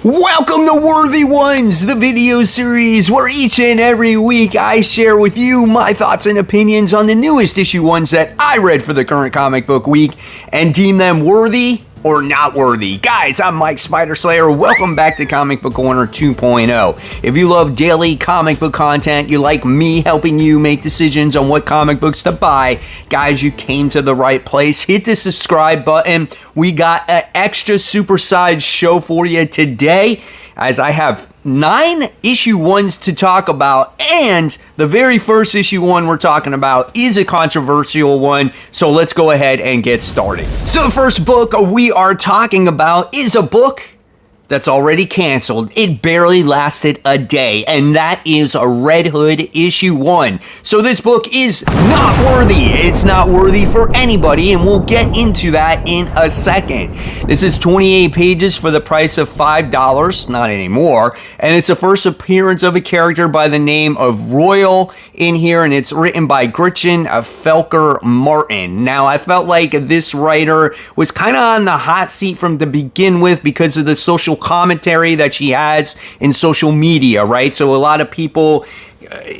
Welcome to Worthy Ones, the video series where each and every week I share with you my thoughts and opinions on the newest issue ones that I read for the current comic book week and deem them worthy or not worthy. Guys, I'm Mike Spider Slayer. Welcome back to Comic Book Corner 2.0. If you love daily comic book content, you like me helping you make decisions on what comic books to buy, guys, you came to the right place. Hit the subscribe button. We got an extra supersized show for you today, as I have 9 issue ones to talk about, and the very first issue one we're talking about is a controversial one, so let's go ahead and get started. So the first book we are talking about is a book that's already canceled. It barely lasted a day, and that is a Red Hood issue 1. So this book is not worthy. It's not worthy for anybody, and we'll get into that in a second. This is 28 pages for the price of $5, not anymore, and it's the first appearance of a character by the name of Royal in here, and it's written by Gretchen Felker Martin. Now, I felt like this writer was kind of on the hot seat from the begin with because of the social commentary that she has in social media, right? So a lot of people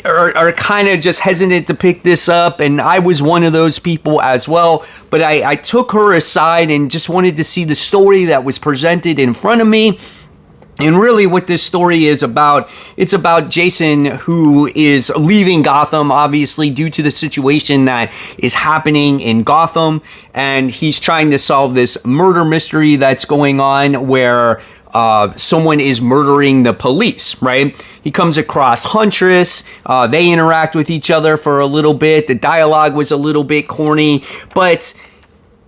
are kind of just hesitant to pick this up, and I was one of those people as well, but I took her aside and just wanted to see the story that was presented in front of me. And really what this story is about, it's about Jason, who is leaving Gotham, obviously, due to the situation that is happening in Gotham. And he's trying to solve this murder mystery that's going on where someone is murdering the police, right? He comes across Huntress. They interact with each other for a little bit. The dialogue was a little bit corny, but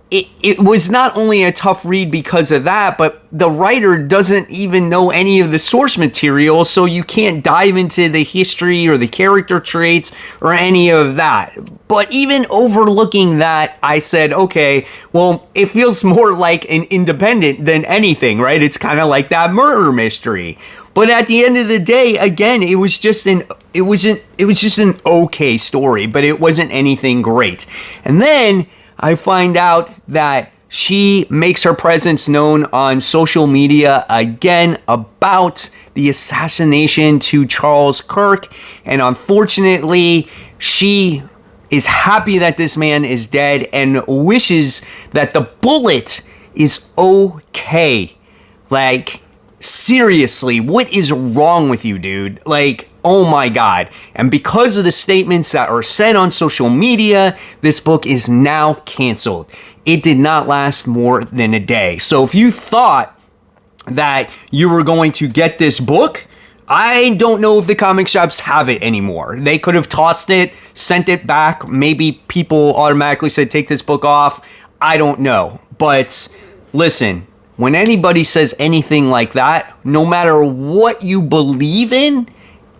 it was not only a tough read because of that, but the writer doesn't even know any of the source material, so you can't dive into the history or the character traits or any of that. But even overlooking that, I said, okay, well, it feels more like an independent than anything, right? It's kind of like that murder mystery. But at the end of the day, again, it was just an okay story, but it wasn't anything great. And then I find out that she makes her presence known on social media again about the assassination to Charles Kirk. And unfortunately, she is happy that this man is dead and wishes that the bullet is okay. Like, seriously, what is wrong with you, dude? Like, oh my God. And because of the statements that are said on social media, this book is now canceled. It did not last more than a day. So if you thought that you were going to get this book, I don't know if the comic shops have it anymore. They could have tossed it, sent it back. Maybe people automatically said, take this book off. I don't know. But listen, when anybody says anything like that, no matter what you believe in,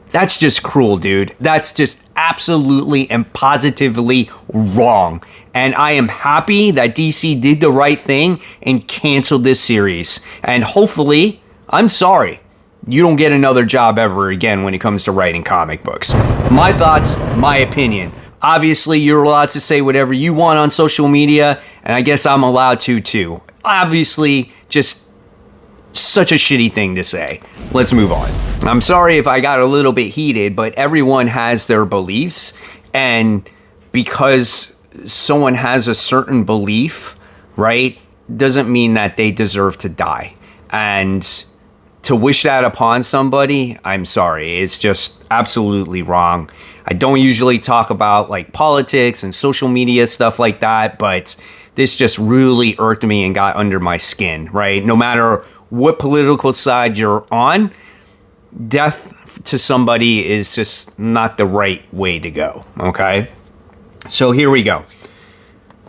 that's just cruel, dude. That's just absolutely and positively wrong. And I am happy that DC did the right thing and canceled this series. And hopefully, I'm sorry, you don't get another job ever again when it comes to writing comic books. My thoughts, my opinion. Obviously, you're allowed to say whatever you want on social media, and I guess I'm allowed to too. Obviously, just such a shitty thing to say. Let's move on. I'm sorry if I got a little bit heated, but everyone has their beliefs, and because someone has a certain belief, right, doesn't mean that they deserve to die. And to wish that upon somebody, I'm sorry. It's just absolutely wrong. I don't usually talk about like politics and social media stuff like that, but this just really irked me and got under my skin, right? No matter what political side you're on, death to somebody is just not the right way to go, okay? So here we go.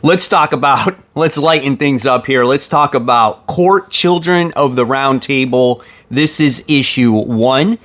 Let's lighten things up here. Let's talk about Court Children of the Round Table. This is issue 1.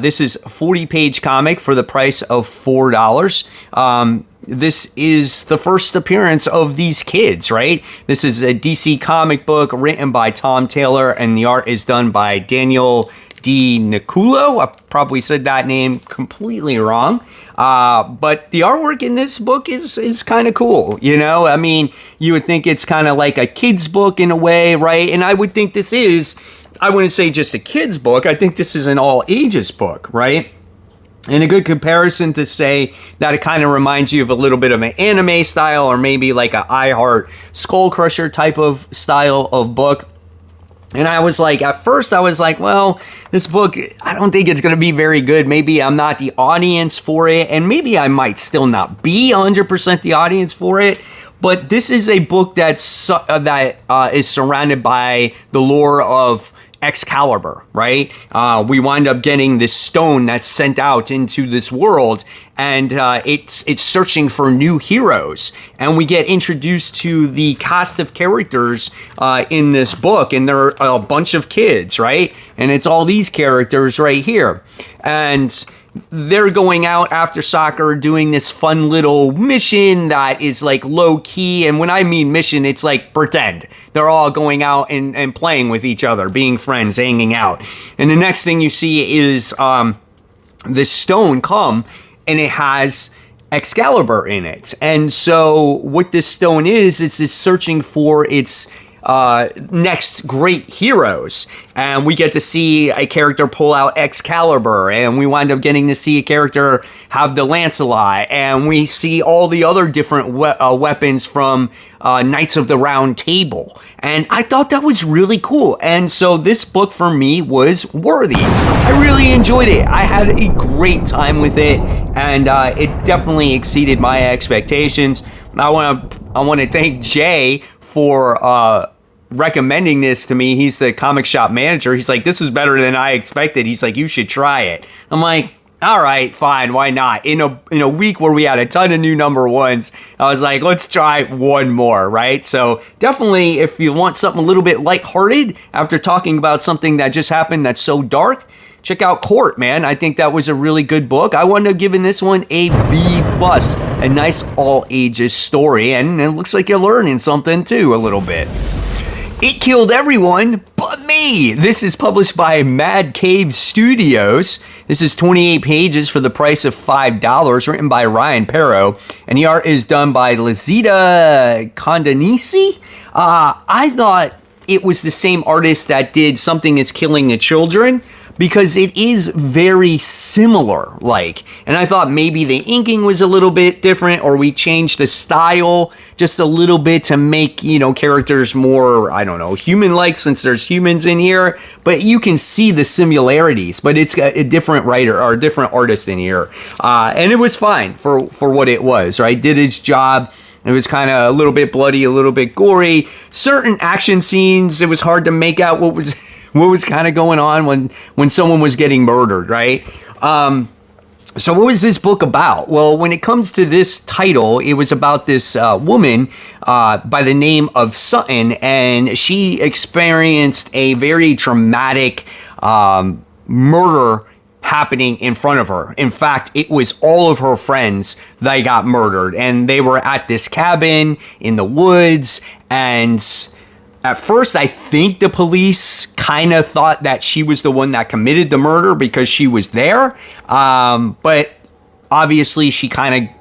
This is a 40-page comic for the price of $4. This is the first appearance of these kids, right? This is a DC comic book written by Tom Taylor, and the art is done by Daniel D. Niculo. I probably said that name completely wrong. But the artwork in this book is kind of cool, you know? I mean, you would think it's kind of like a kid's book in a way, right? And I would think this is I wouldn't say just a kid's book. I think this is an all ages book, right? And a good comparison to say that it kind of reminds you of a little bit of an anime style, or maybe like a I Heart Skull Crusher type of style of book. And I was like, at first I was like, well, this book, I don't think it's going to be very good. Maybe I'm not the audience for it, and maybe I might still not be 100% the audience for it. But this is a book that is surrounded by the lore of Excalibur, right? We wind up getting this stone that's sent out into this world, and it's searching for new heroes. And we get introduced to the cast of characters in this book, and they're a bunch of kids, right? And it's all these characters right here. And they're going out after soccer doing this fun little mission that is like low key. And when I mean mission, it's like pretend. They're all going out and playing with each other, being friends, hanging out. And the next thing you see is this stone come, and it has Excalibur in it. And so what this stone is, it's searching for its next great heroes, and we get to see a character pull out Excalibur, and we wind up getting to see a character have the Lancelot, and we see all the other different weapons from Knights of the Round Table, and I thought that was really cool. And so this book for me was worthy. I really enjoyed it. I had a great time with it, and it definitely exceeded my expectations. I want to thank Jay for recommending this to me. He's the comic shop manager. He's like, this was better than I expected. He's like, you should try it. I'm like, all right, fine, why not? In a week where we had a ton of new number ones, I was like, let's try one more, right? So definitely, if you want something a little bit lighthearted after talking about something that just happened that's so dark, check out Court, man. I think that was a really good book. I wound up giving this one a B+. A nice all ages story, and it looks like you're learning something too a little bit. It Killed Everyone But Me. This is published by Mad Cave Studios. This is 28 pages for the price of $5, written by Ryan Perro, and the art is done by Lazita Condanisi. I thought it was the same artist that did Something Is Killing the Children, because it is very similar, like, and I thought maybe the inking was a little bit different, or we changed the style just a little bit to make, characters more, I don't know, human-like, since there's humans in here, but you can see the similarities, but it's a different writer or a different artist in here, and it was fine for what it was, right? Did its job. It was kind of a little bit bloody, a little bit gory. Certain action scenes, it was hard to make out what was kind of going on when someone was getting murdered, right? So what was this book about? Well, when it comes to this title, it was about this woman by the name of Sutton, and she experienced a very traumatic murder happening in front of her. In fact, it was all of her friends that got murdered, and they were at this cabin in the woods, and at first, I think the police kind of thought that she was the one that committed the murder because she was there. But obviously, she kind of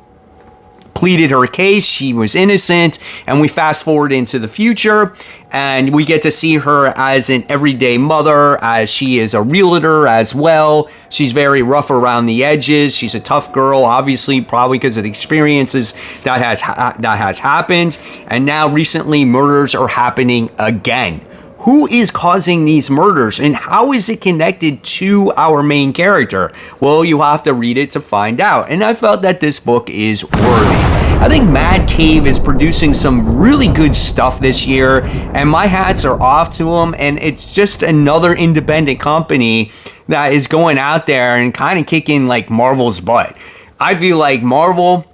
pleaded her case. She was innocent. And we fast forward into the future, and we get to see her as an everyday mother, as she is a realtor as well. She's very rough around the edges. She's a tough girl, obviously, probably because of the experiences that has happened. And now recently, murders are happening again. Who is causing these murders, and how is it connected to our main character? Well, you have to read it to find out. And I felt that this book is worthy. I think Mad Cave is producing some really good stuff this year, and my hats are off to them. And it's just another independent company that is going out there and kind of kicking like Marvel's butt. I feel like Marvel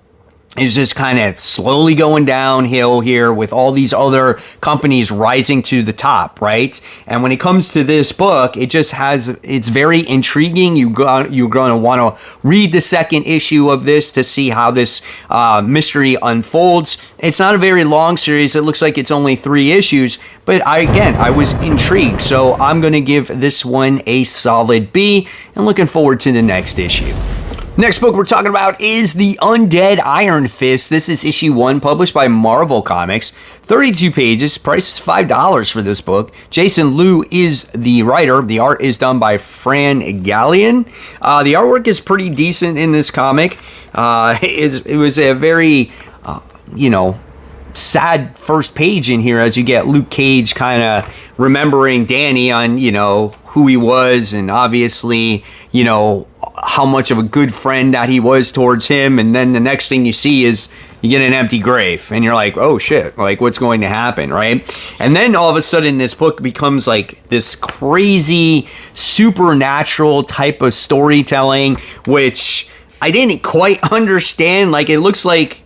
is just kind of slowly going downhill here with all these other companies rising to the top, right? And when it comes to this book, it's very intriguing. You're going to want to read the second issue of this to see how this mystery unfolds. It's not a very long series. It looks like it's only 3 issues, but I was intrigued. So I'm going to give this one a solid B, and looking forward to the next issue. Next book we're talking about is The Undead Iron Fist. This is issue 1, published by Marvel Comics. 32 pages, price is $5 for this book. Jason Liu is the writer. The art is done by Fran Gallian. The artwork is pretty decent in this comic. It was a very, sad first page in here as you get Luke Cage kind of remembering Danny on, who he was, and obviously, how much of a good friend that he was towards him. And then the next thing you see is you get an empty grave and you're like, oh shit, like what's going to happen, right? And then all of a sudden this book becomes like this crazy supernatural type of storytelling, which I didn't quite understand. Like, it looks like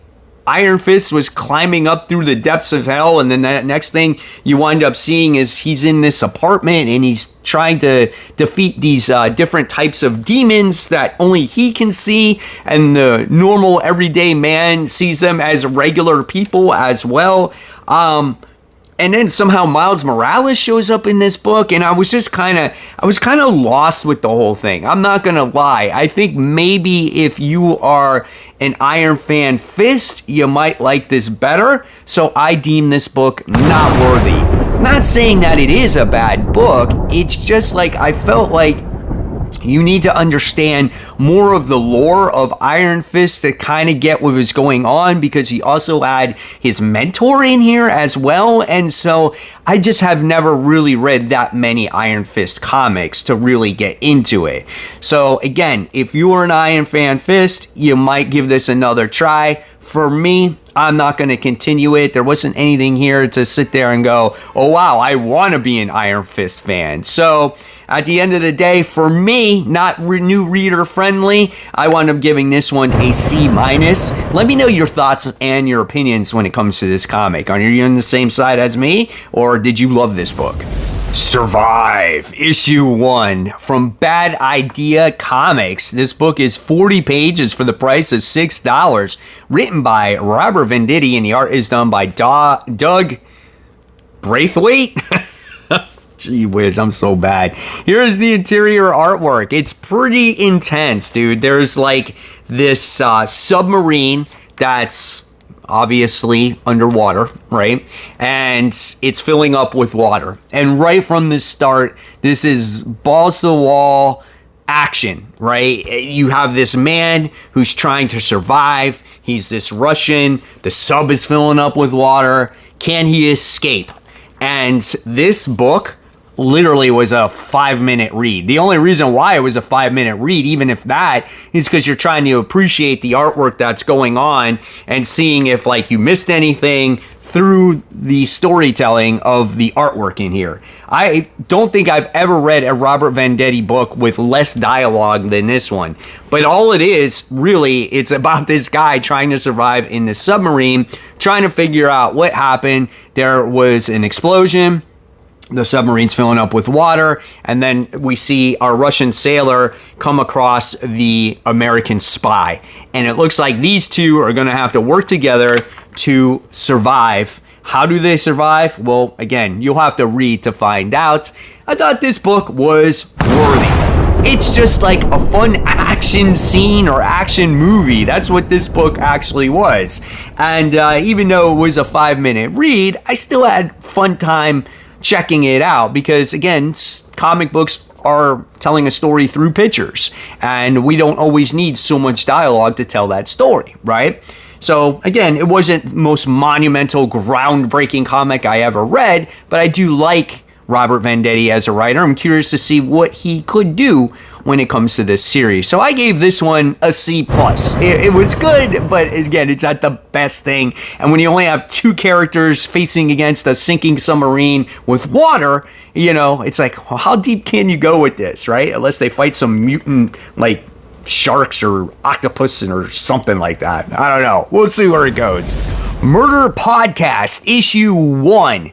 Iron Fist was climbing up through the depths of hell, and then that next thing you wind up seeing is he's in this apartment and he's trying to defeat these different types of demons that only he can see, and the normal everyday man sees them as regular people as well. And then somehow Miles Morales shows up in this book, and I was kind of lost with the whole thing. I'm not gonna lie. I think maybe if you are an Iron Fan Fist, you might like this better. So I deem this book not worthy. Not saying that it is a bad book. It's just like I felt like you need to understand more of the lore of Iron Fist to kind of get what was going on, because he also had his mentor in here as well. And so I just have never really read that many Iron Fist comics to really get into it. So again, if you are an Iron Fan Fist, you might give this another try. For me, I'm not going to continue it. There wasn't anything here to sit there and go, oh wow, I want to be an Iron Fist fan. So at the end of the day, for me, not new reader friendly, I wound up giving this one a C-. Let me know your thoughts and your opinions when it comes to this comic. Are you on the same side as me, or did you love this book? Survive, issue 1 from Bad Idea Comics. This book is 40 pages for the price of $6. Written by Robert Venditti, and the art is done by Doug Braithwaite. Gee whiz, I'm so bad. Here's the interior artwork. It's pretty intense, dude. There's like this submarine that's obviously underwater, right? And it's filling up with water. And right from the start, this is balls to the wall action, right? You have this man who's trying to survive. He's this Russian. The sub is filling up with water. Can he escape? And this book literally was a 5-minute read. The only reason why it was a 5-minute read, even if that, is because you're trying to appreciate the artwork that's going on and seeing if like you missed anything through the storytelling of the artwork in here. I don't think I've ever read a Robert Venditti book with less dialogue than this one. But all it is, really, it's about this guy trying to survive in the submarine, trying to figure out what happened. There was an explosion. The submarine's filling up with water, and then we see our Russian sailor come across the American spy. And it looks like these two are going to have to work together to survive. How do they survive? Well, again, you'll have to read to find out. I thought this book was worthy. It's just like a fun action scene or action movie. That's what this book actually was. And even though it was a 5-minute read, I still had fun time checking it out, because again, comic books are telling a story through pictures, and we don't always need so much dialogue to tell that story, right? So again, it wasn't the most monumental, groundbreaking comic I ever read, but I do like Robert Venditti as a writer. I'm curious to see what he could do when it comes to this series. So I gave this one a C+. It was good, but again, it's not the best thing. And when you only have 2 characters facing against a sinking submarine with water, it's like, well, how deep can you go with this, right? Unless they fight some mutant, like, sharks or octopus or something like that. I don't know. We'll see where it goes. Murder Podcast, issue 1.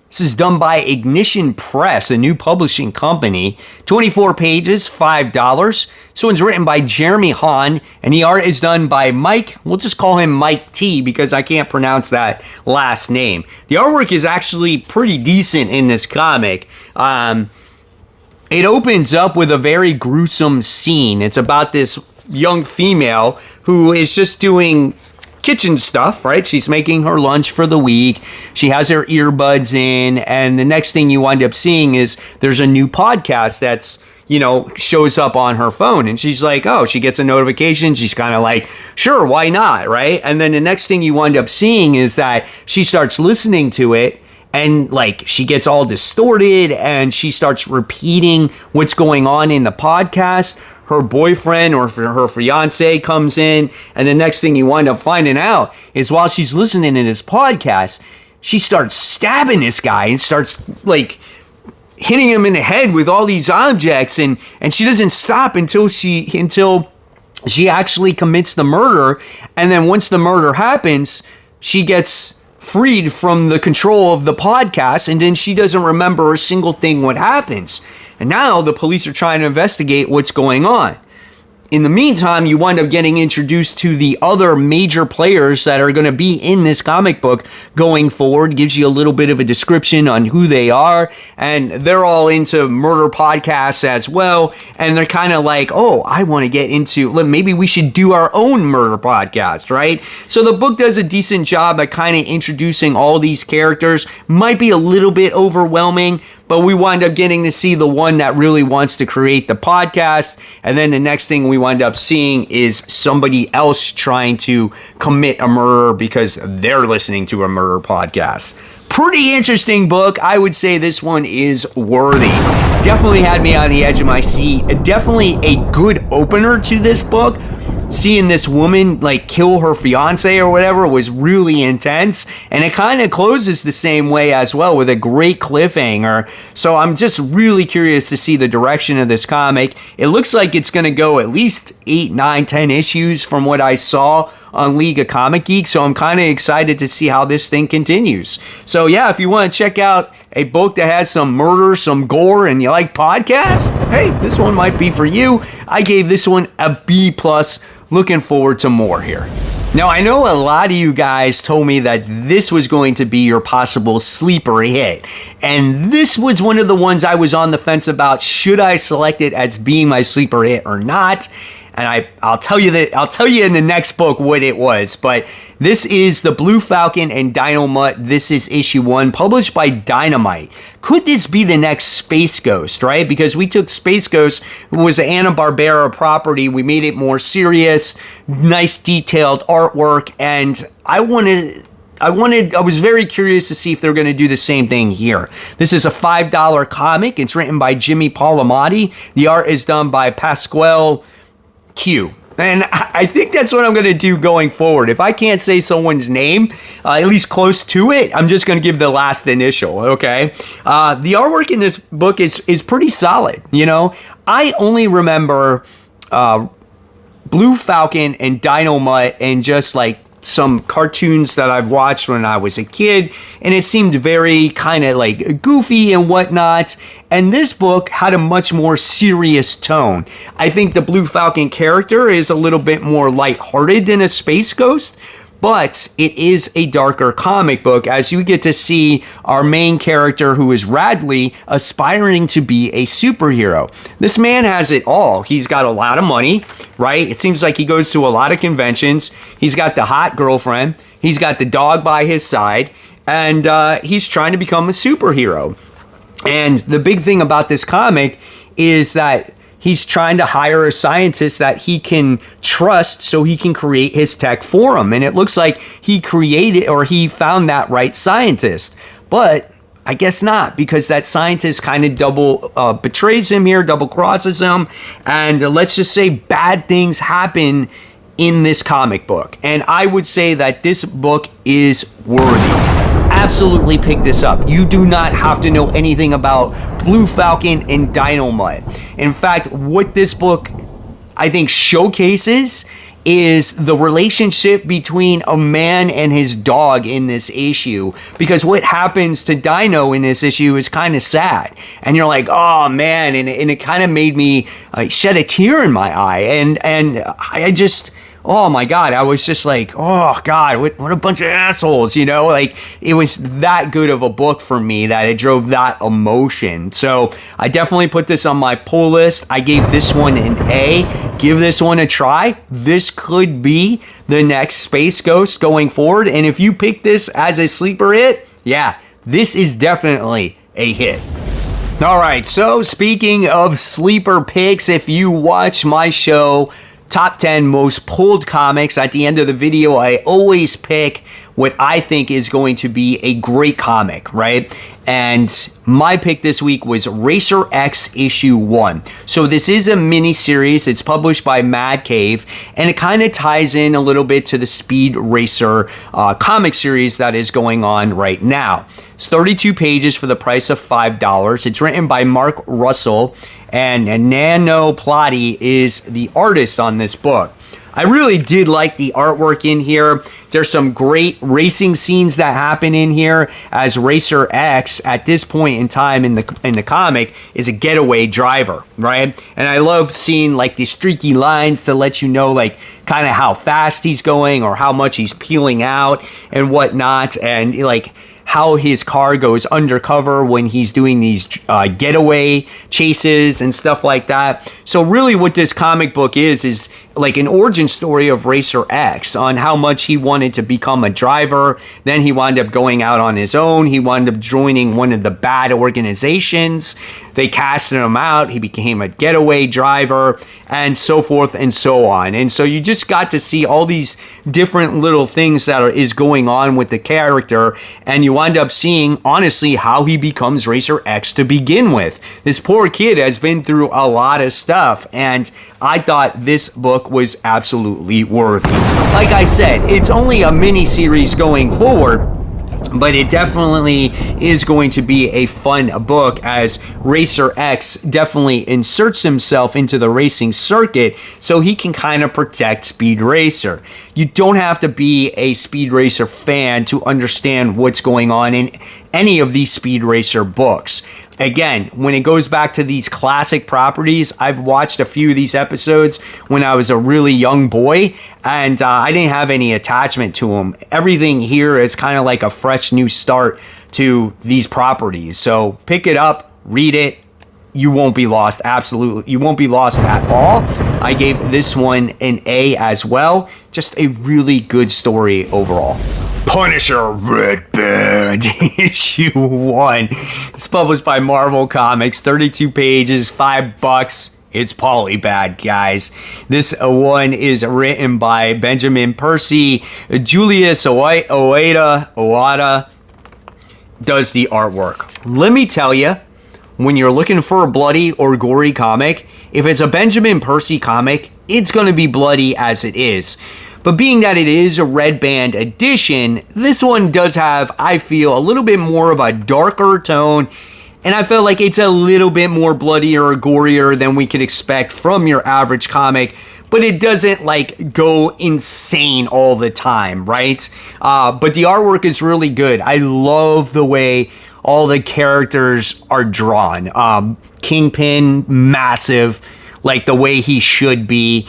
This is done by Ignition Press, a new publishing company. 24 pages, $5. This one's written by Jeremy Hahn, and the art is done by Mike. We'll just call him Mike T, because I can't pronounce that last name. The artwork is actually pretty decent in this comic. It opens up with a very gruesome scene. It's about this young female who is just doing kitchen stuff, right? She's making her lunch for the week. She has her earbuds in, and the next thing you wind up seeing is there's a new podcast that's, shows up on her phone, and she's like, oh, she gets a notification. She's kind of like, sure, why not, right? And then the next thing you wind up seeing is that she starts listening to it, and like she gets all distorted, and she starts repeating what's going on in the podcast. Her boyfriend or her fiance comes in, and the next thing you wind up finding out is while she's listening to this podcast, she starts stabbing this guy and starts like hitting him in the head with all these objects, and she doesn't stop until she actually commits the murder. And then once the murder happens, she gets freed from the control of the podcast, and then she doesn't remember a single thing what happens. And now the police are trying to investigate what's going on. In the meantime, you wind up getting introduced to the other major players that are going to be in this comic book going forward. Gives you a little bit of a description on who they are, and they're all into murder podcasts as well. And they're kind of like, oh, I want to get into, maybe we should do our own murder podcast, right? So the book does a decent job at kind of introducing all these characters. Might be a little bit overwhelming, but we wind up getting to see the one that really wants to create the podcast. And then the next thing we wind up seeing is somebody else trying to commit a murder because they're listening to a murder podcast. Pretty interesting book. I would say this one is worthy. Definitely had me on the edge of my seat. Definitely a good opener to this book. Seeing this woman like kill her fiance or whatever was really intense, and it kind of closes the same way as well with a great cliffhanger. So I'm just really curious to see the direction of this comic. It looks like it's going to go at least 8, 9, 10 issues from what I saw on League of Comic Geek, so I'm kind of excited to see how this thing continues. So yeah, if you want to check out a book that has some murder, some gore, and you like podcasts, hey, this one might be for you. I gave this one a B+. Looking forward to more here. Now, I know a lot of you guys told me that this was going to be your possible sleeper hit, and this was one of the ones I was on the fence about. Should I select it as being my sleeper hit or not? And I'll tell you in the next book what it was. But this is The Blue Falcon and Dynamite. This is issue 1, published by Dynamite. Could this be the next Space Ghost, right? Because we took Space Ghost, who was an Hanna-Barbera property. We made it more serious, nice detailed artwork, and I was very curious to see if they're going to do the same thing here. This is a $5 comic. It's written by Jimmy Palmiotti. The art is done by Pasquale Q. And I think that's what I'm going to do going forward. If I can't say someone's name, at least close to it, I'm just going to give the last initial, okay? The artwork in this book is pretty solid, I only remember Blue Falcon and Dynamite and just like some cartoons that I've watched when I was a kid, and it seemed very kind of like goofy and whatnot. And this book had a much more serious tone. I think the Blue Falcon character is a little bit more lighthearted than a Space Ghost, but it is a darker comic book as you get to see our main character, who is Radley, aspiring to be a superhero. This man has it all. He's got a lot of money, right? It seems like he goes to a lot of conventions. He's got the hot girlfriend. He's got the dog by his side, and he's trying to become a superhero. And the big thing about this comic is that he's trying to hire a scientist that he can trust so he can create his tech for him. And it looks like he found that right scientist. But I guess not, because that scientist kind of double betrays him here, double crosses him. And let's just say bad things happen in this comic book. And I would say that this book is worthy. Absolutely pick this up. You do not have to know anything about Blue Falcon and Dynamite. In fact, what this book, I think, showcases is the relationship between a man and his dog in this issue. Because what happens to Dino in this issue is kind of sad. And you're like, oh man, and it kind of made me shed a tear in my eye. And I just... oh my God, I was just like, oh God, what a bunch of assholes, Like, it was that good of a book for me that it drove that emotion. So I definitely put this on my pull list. I gave this one an A. give this one a try. This could be the next Space Ghost going forward. And if you pick this as a sleeper hit, yeah, this is definitely a hit. All right, so speaking of sleeper picks, if you watch my show, Top 10 Most Pulled Comics, at the end of the video, I always pick what I think is going to be a great comic, right? And my pick this week was Racer X issue 1. So this is a mini series. It's published by Mad Cave, and it kind of ties in a little bit to the Speed Racer comic series that is going on right now. It's 32 pages for the price of $5. It's written by Mark Russell, and Nano Plotty is the artist on this book. I really did like the artwork in here. There's some great racing scenes that happen in here, as Racer X at this point in time in the comic is a getaway driver, right? And I love seeing like these streaky lines to let you know like kind of how fast he's going or how much he's peeling out and whatnot, and like how his car goes undercover when he's doing these getaway chases and stuff like that. So really what this comic book is like an origin story of Racer X on how much he wanted to become a driver. Then he wound up going out on his own. He wound up joining one of the bad organizations. They casted him out. He became a getaway driver and so forth and so on. And so you just got to see all these different little things that is going on with the character, and you wind up seeing, honestly, how he becomes Racer X to begin with. This poor kid has been through a lot of stuff, and I thought this book was absolutely worthy. Like I said, it's only a mini series going forward, but it definitely is going to be a fun book, as Racer X definitely inserts himself into the racing circuit so he can kind of protect Speed Racer. You don't have to be a Speed Racer fan to understand what's going on in any of these Speed Racer books. Again, when it goes back to these classic properties, I've watched a few of these episodes when I was a really young boy, and I didn't have any attachment to them. Everything here is kind of like a fresh new start to these properties. So pick it up, read it. You won't be lost. Absolutely. You won't be lost at all. I gave this one an A as well. Just a really good story overall. Punisher Red Band issue 1. It's published by Marvel Comics, 32 pages, $5. It's polybad, guys. This one is written by Benjamin Percy. Julius Owada does the artwork. Let me tell you, when you're looking for a bloody or gory comic, if it's a Benjamin Percy comic, it's going to be bloody as it is. But being that it is a Red Band edition, this one does have, I feel, a little bit more of a darker tone, and I feel like it's a little bit more bloodier or gorier than we could expect from your average comic, but it doesn't like go insane all the time, right? But the artwork is really good. I love the way all the characters are drawn. Kingpin, massive, like the way he should be.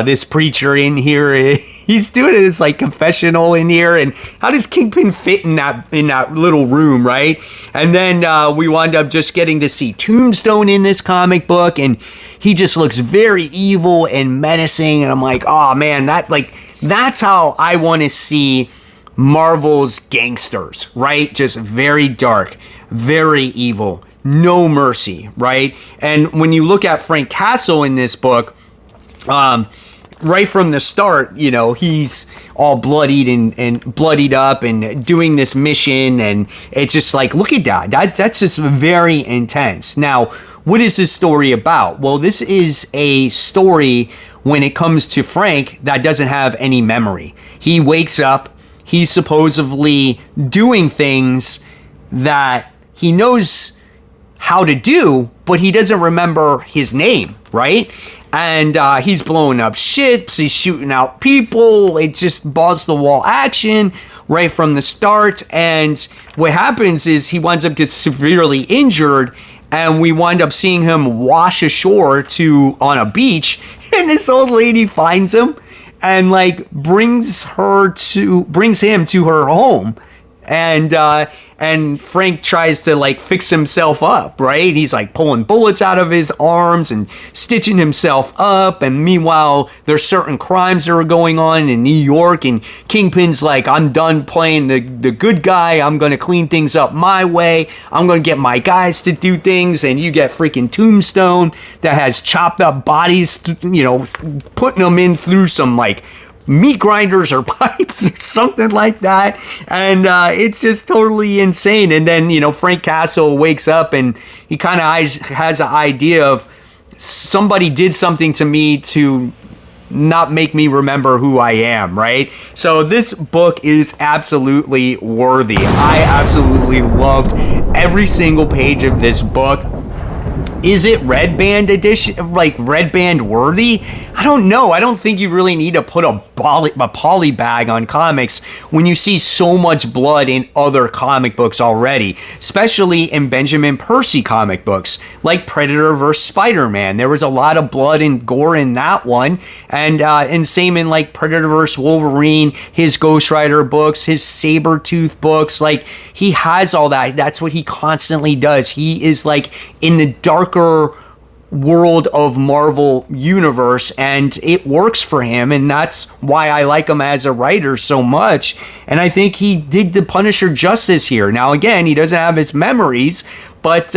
This preacher in here, he's doing it. It's like confessional in here, and how does Kingpin fit in that little room, right? And then we wind up just getting to see Tombstone in this comic book, and he just looks very evil and menacing. And I'm like, oh man, that's how I want to see Marvel's gangsters, right? Just very dark, very evil. No mercy, right? And when you look at Frank Castle in this book, right from the start, you know, he's all bloodied and bloodied up and doing this mission, and it's just like, look at that. That's just very intense. Now, what is this story about? Well, this is a story when it comes to Frank that doesn't have any memory. He wakes up, he's supposedly doing things that he knows how to do, but he doesn't remember his name, right? And he's blowing up ships, he's shooting out people, it's just balls to the wall action right from the start. And what happens is he winds up getting severely injured, and we wind up seeing him wash ashore on a beach, and this old lady finds him and like brings him to her home. And and Frank tries to like fix himself up, right? He's like pulling bullets out of his arms and stitching himself up, and meanwhile there's certain crimes that are going on in New York, and Kingpin's like, I'm done playing the good guy, I'm gonna clean things up my way, I'm gonna get my guys to do things. And you get freaking Tombstone that has chopped up bodies, you know, putting them in through some like meat grinders or pipes or something like that, and it's just totally insane. And then, you know, Frank Castle wakes up and he kind of has an idea of somebody did something to me to not make me remember who I am, right? So this book is absolutely worthy. I absolutely loved every single page of this book. Is it Red Band edition, like Red Band worthy? I don't know. I don't think you really need to put a poly bag on comics when you see so much blood in other comic books already, especially in Benjamin Percy comic books, like Predator vs. Spider-Man. There was a lot of blood and gore in that one, and same in like Predator vs. Wolverine, his Ghost Rider books, his Sabretooth books. Like, he has all that. That's what he constantly does. He is like in the darker world of Marvel universe, and it works for him, and that's why I like him as a writer so much. And I think he did the Punisher justice here. Now again, he doesn't have his memories, but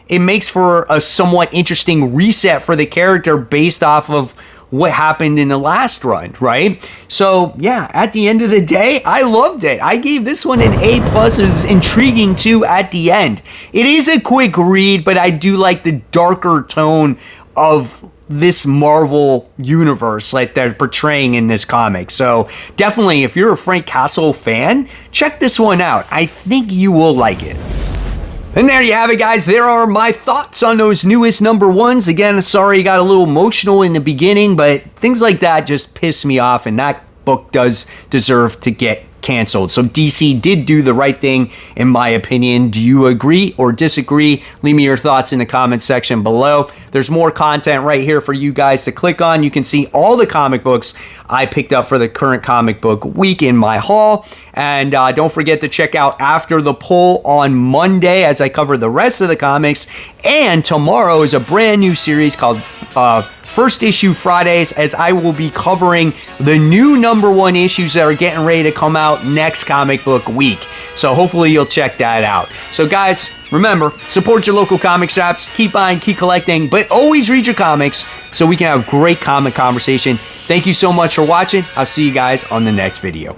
it makes for a somewhat interesting reset for the character based off of what happened in the last run, right? So yeah, at the end of the day, I loved it. I gave this one an A+. It was intriguing too at the end. It is a quick read, but I do like the darker tone of this Marvel universe like they're portraying in this comic. So definitely, if you're a Frank Castle fan, check this one out. I think you will like it. And there you have it, guys. There are my thoughts on those newest #1s. Again, sorry I got a little emotional in the beginning, but things like that just piss me off, and that book does deserve to get canceled. So DC did do the right thing, in my opinion. Do you agree or disagree? Leave me your thoughts in the comment section below. There's more content right here for you guys to click on. You can see all the comic books I picked up for the current comic book week in my haul. And don't forget to check out After the Poll on Monday as I cover the rest of the comics. And tomorrow is a brand new series called First Issue Fridays, as I will be covering the new #1 issues that are getting ready to come out next comic book week. So hopefully you'll check that out. So guys, remember, support your local comic shops, keep buying, keep collecting, but always read your comics so we can have great comic conversation. Thank you so much for watching. I'll see you guys on the next video.